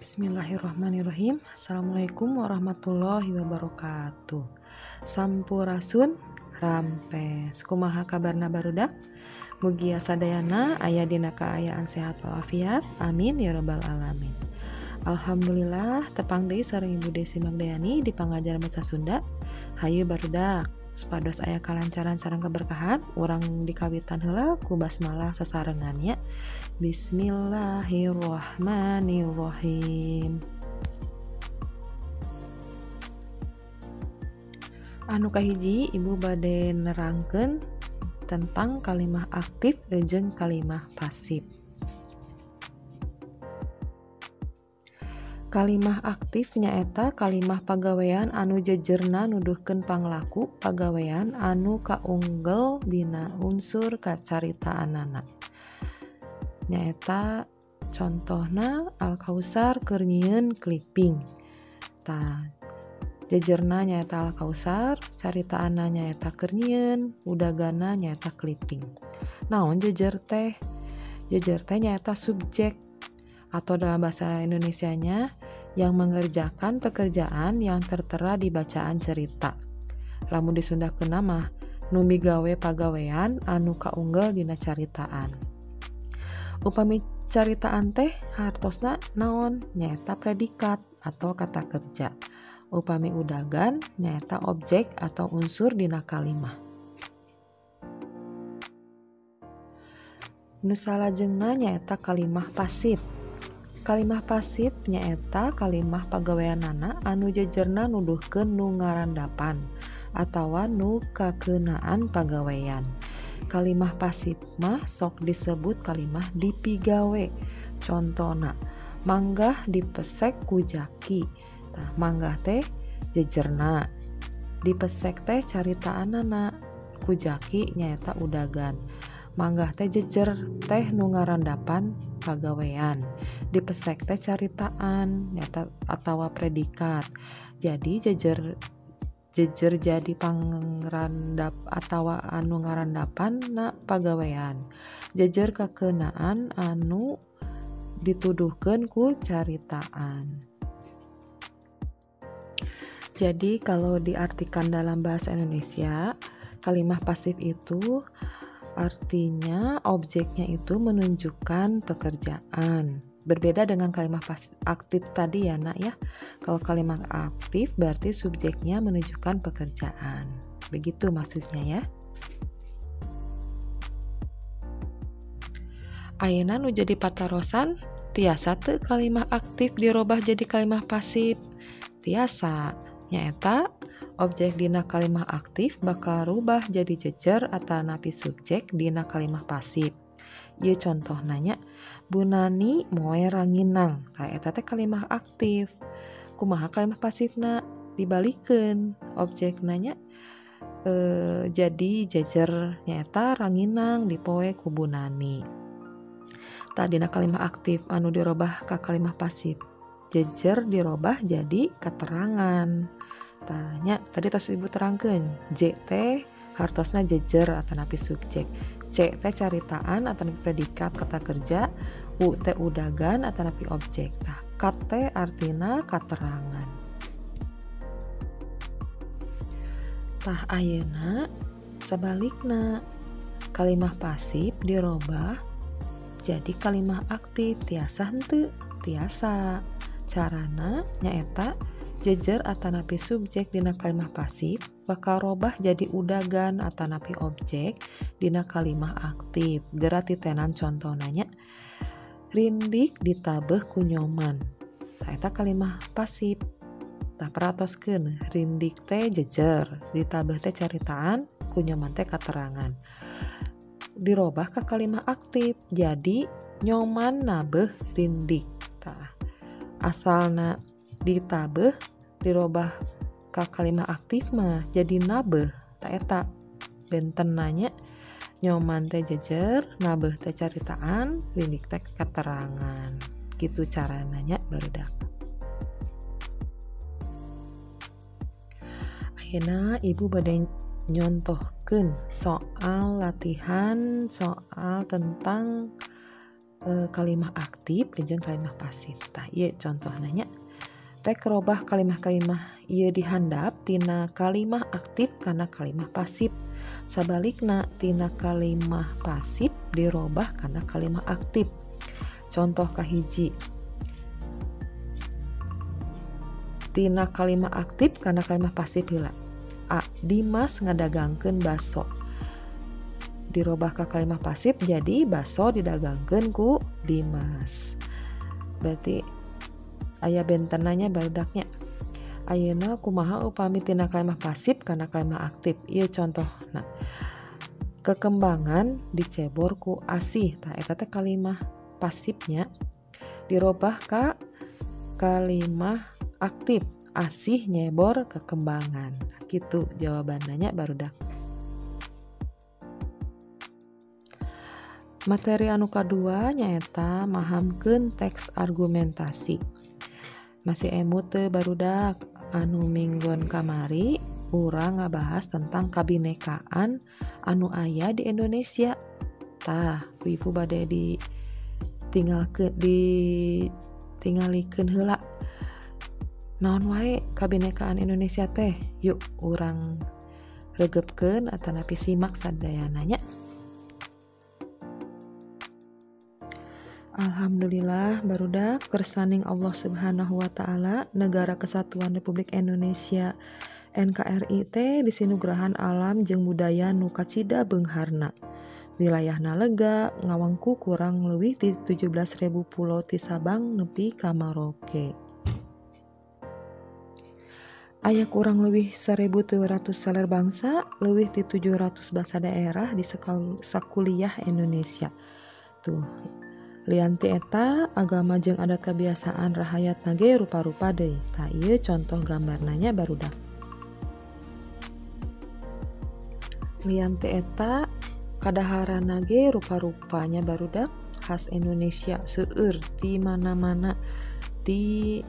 Bismillahirrahmanirrahim. Assalamualaikum warahmatullahi wabarakatuh. Sampurasun rampes. Kumaha kabarna barudak? Mugia sadayana aya dina kaayaan sehat walafiat. Amin ya rabbal alamin. Alhamdulillah tepang deui sareng Ibu Desi Magdayani di pangajaran bahasa Sunda. Hayu barudak. Supados aya kalancaran sareng keberkahan, urang dikawitan heula ku basmalah sasarengannya. Bismillahirrahmanirrahim. Anu kahiji Ibu bade nerangkeun tentang kalimah aktif jeung kalimah pasif. Kalimah aktif nyaeta kalimah pagawean anu jejerna nuduhkeun panglaku pagawean anu kaunggel dina unsur kacaritaanana. Nyaeta contohna Al-Kausar keur nyieun kliping. Tah jejerna nyaeta Al-Kausar, caritaanna nyaeta keur nyieun, udagana nyaeta kliping. Naon jejer teh? Jejer teh nyaeta subjek atau dalam bahasa Indonesianya yang mengerjakan pekerjaan yang tertera di bacaan cerita. Lamun disundakeunna mah nu migawe pagawean anu kaunggel dina caritaan. Upami caritaan teh hartosna naon? Nyaeta predikat atau kata kerja. Upami udagan nyaeta objek atau unsur dina kalimah. Nu salajengna nyaeta kalimah pasif. Kalimah pasif nyaeta kalimah pagaweanana anu jejerna nuduhkeun nu ngarandapan atawa nu kakeunaan pagawean. Kalimah pasif mah sok disebut kalimah dipigawe. Contona, manggah dipesek ku jaki. Tah manggah teh jejerna. Dipesek teh caritaanana, ku jaki nyaeta udagan. Manggah teh jejer teh nu ngarandapan pagawean. Dipesek teh caritaan nyaeta atawa predikat. Jadi jejer jadi pangrandap atawa anu ngarandapan na pagawean. Jejer kakeunaan anu dituduhkeun ku caritaan. Jadi kalau diartikan dalam bahasa Indonesia, kalimah pasif itu artinya objeknya itu menunjukkan pekerjaan. Berbeda dengan kalimah aktif tadi ya nak ya. Kalau kalimah aktif berarti subjeknya menunjukkan pekerjaan. Begitu maksudnya ya. Ayeuna nu jadi patarosan tiasa teu kalimah aktif dirobah jadi kalimah pasif. Tiasa nyaeta objek dina kalimah aktif bakal rubah jadi jejer atanapi subjek dina kalimah pasif. Ieu contoh nanya, Bu Nani moe ranginang. Tah eta teh kalimah aktif. Kumaha kalimah pasifna? Dibalikeun. Objek nanya jadi jejer nyaeta ranginang dipoe ku Bu Nani. Tah dina kalimah aktif anu dirobah ka kalimah pasif. Jejer dirobah jadi keterangan. Tanya tadi tos Ibu terangkeun J teh hartosna jejer atanapi subjek, C teh caritaan atanapi predikat kata kerja, U teh udagan atanapi objek. Tah kat teh artina katerangan. Tah ayeuna sabalikna kalimah pasif dirobah jadi kalimah aktif. Tiasa henteu? Tiasa. Carana nyaeta jejer atanapi subjek dina kalimah pasif bakal robah jadi udagan atanapi objek dina kalimah aktif. Geura titenan contoh nanya, rindik ditabeh ku nyoman. Tah eta kalimah pasif. Tah peratoskeun rindik teh jejer, ditabeh teh caritaan, ku nyoman teh katerangan. Dirobah ka kalimah aktif jadi nyoman nabeh rindik. Tah asalna ditabeh dirobah ka kalimah aktif mah jadi nabeh. Tak eta benten nanya nyoman teh jejer, nabeh teh caritaan, rindik teh keterangan. Gitu cara nanya barudak. Ayeuna Ibu bade nyontohkeun soal latihan soal tentang kalimah aktif jeung kalimah pasif. Tah ieu contohna nya. Pek robah kalimah-kalimah ieu dihandap tina kalimah aktif kana kalimah pasif. Sabalikna tina kalimah pasif dirobah kana kalimah aktif. Contoh kahiji. Tina kalimah aktif kana kalimah pasif heula. A. Dimas ngadagangkeun baso. Dirobah ka kalimah pasif jadi baso didagangkeun ku Dimas. Berarti aya bentenanya barudaknya. Ayeuna kumaha upami tina kalimah pasif kana kalimah aktif. Ieu contohna. Kekembangan dicebor ku asih. Tah eta teh kalimah pasifnya dirobah ka kalimah aktif. Asih nyebor kekembangan. Gitu jawabannya barudak. Materi anu kadua nyaeta mahamkeun teks argumentasi. Masih emut teu barudak. Anu minggon kamari urang ngabahas tentang kabinekaan anu aya di Indonesia. Tah, ku ibu bade ditingalikeun heula. Naon wae kabinekaan Indonesia teh? Yuk urang regepkeun atanapi simak sadayana nya. Alhamdulillah barudak kersaning Allah Subhanahu wa taala Negara Kesatuan Republik Indonesia NKRI teh disinugrahan alam jeung budaya nu kacida beungharna. Wilayahna lega ngawangku kurang leuwih ti 17.000 pulau ti Sabang nepi ka Maroke. Aya kurang leuwih 1.200 saler bangsa, leuwih ti 700 basa daerah di sakuliah Indonesia. Tuh lianti eta agama jeung adat kebiasaan rahayatna ge rupa-rupa deui. Tah ieu contoh gambarna nya barudak. Lianti eta kadaharanna ge rupa-rupanya barudak khas Indonesia seueur ti mana-mana ti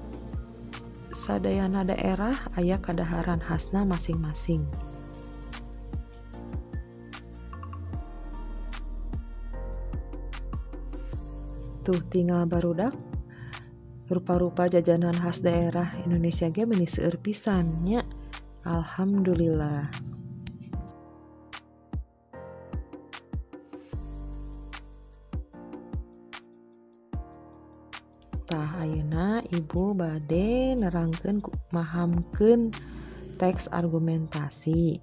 sadayana daerah aya kadaharan khasna masing-masing. Tuh tinggal barudak rupa-rupa jajanan khas daerah Indonesia ge meuni seueur pisan nya. Alhamdulillah. Tah ayeuna ibu bade nerangkeun mahamkeun teks argumentasi.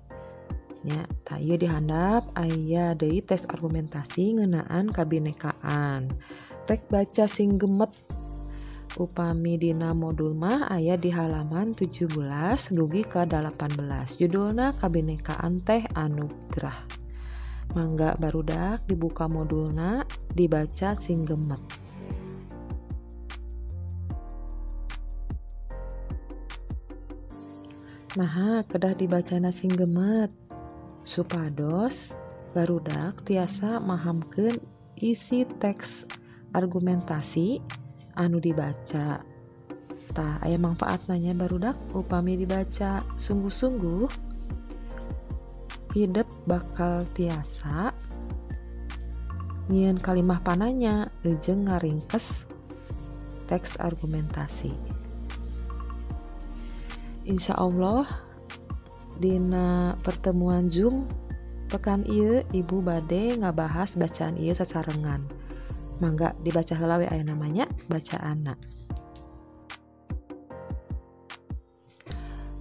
Nya, tah ieu dihandap aya deui teks argumentasi ngeunaan kabinekaan. Pek baca sing gemet. Upami dina modul mah aya di halaman 17 dugi ka 18. Judulna kabinekaan teh anugrah. Mangga barudak dibuka modulna dibaca sing gemet. Nah, kedah dibacana sing gemet. Supados barudak tiasa mahamkeun isi teks argumentasi anu dibaca. Tah aya manfaatna barudak upami dibaca sungguh-sungguh hidup bakal tiasa nyieun kalimah pananya jeung ngaringkes teks argumentasi. Insya Allah dina pertemuan Zoom pekan ieu ibu bade ngabahas bacaan ieu sasarengan. Mangga dibaca heula we aya namanya bacaanna.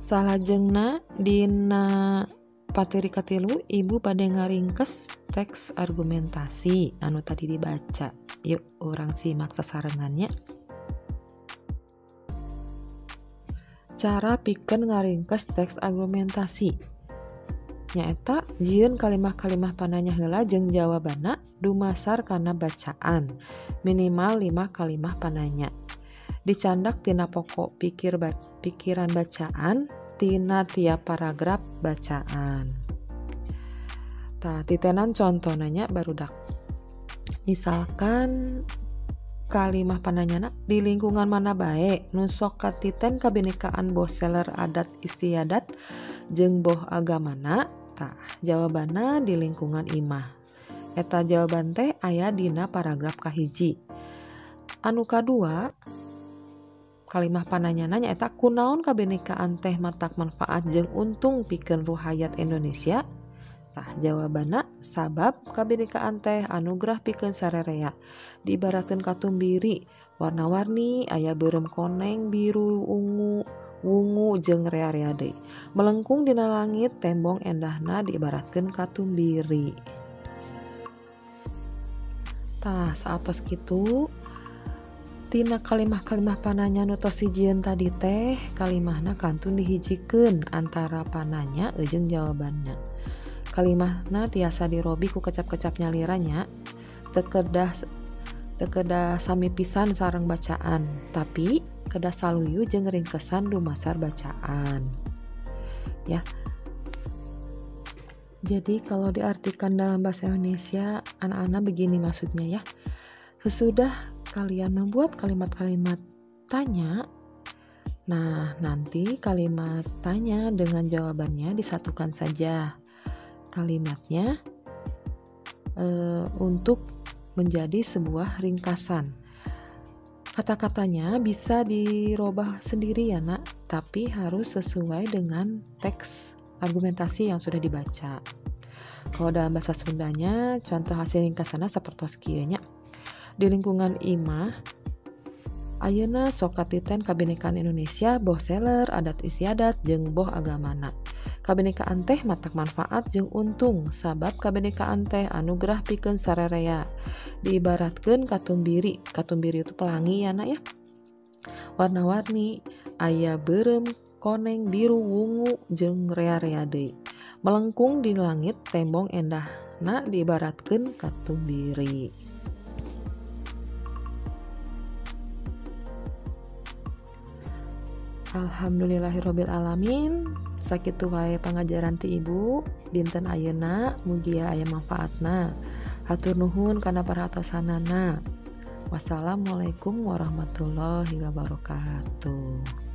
Salajengna dina pateri katilu ibu bade ngaringkes teks argumentasi anu tadi dibaca. Yuk urang simak sasarengannya. Cara pikeun ngaringkes teks argumentasi. Nyaeta jieun kalimah-kalimah pananya heula jeung jawabanna dumasar kana bacaan minimal 5 kalimah pananya. Dicandak tina pokok pikiran bacaan tina tiap paragraf bacaan. Tah titenan contoh nanya barudak. Misalkan kalimah pananyana di lingkungan mana bae nu sok katiten kabinekaan boh seler adat istiadat jeung boh agamana. Tah jawabanna di lingkungan imah. eta jawaban teh aya dina paragraf kahiji. Anu kadua, kalimah pananyana nyaeta kunaon kabenekaan teh matak manfaat jeung untung pikeun ruhayat Indonesia? Tah jawabanna sabab kabenekaan teh anugerah pikeun sarerea. Diibaratkeun katumbiri, warna-warni aya beureum koneng, biru, ungu, wungu jeung rea-rea deui. Melengkung dina langit tembong endahna diibaratkeun katumbiri. Tah saatos kitu tina kalimah-kalimah pananya nu tos sijieun tadi teh kalimahna kantun dihijikeun antara pananya jeung jawabannya. Kalimahna tiasa dirobi ku kecap-kecap nyaliranya teu kedah sami pisan sareng bacaan, tapi kedah saluyu jeung ringkesan dumasar bacaan. Ya. Jadi kalau diartikan dalam bahasa Indonesia, anak-anak begini maksudnya ya. Sesudah kalian membuat kalimat-kalimat tanya, nah nanti kalimat tanya dengan jawabannya disatukan saja kalimatnya untuk menjadi sebuah ringkasan. Kata-katanya bisa dirubah sendiri ya nak, tapi harus sesuai dengan teks argumentasi yang sudah dibaca. Kalau dalam bahasa Sundanya, contoh hasil ringkasannya sapertos kieu nya. Di lingkungan imah, ayeuna sok katiten kabenekaan Indonesia, boh seler, adat istiadat, jeung boh agamana. Kabenekaan teh matak manfaat jeung untung, sabab kabenekaan teh anugerah pikeun sarerea. Diibaratkeun katumbiri. Katumbiri itu pelangi ya nak ya. Warna-warni aya beureum, koneng, biru, wungu, jeung rea-rea deui. Melengkung di langit tembong endahna diibaratkeun katumbiri. Alhamdulillahirabbil alamin. Sakitu wae pangajaran ti Ibu dinten ayeuna, mugi aya manfaatna. Hatur nuhun kana paratosanana. Wassalamualaikum warahmatullahi wabarakatuh.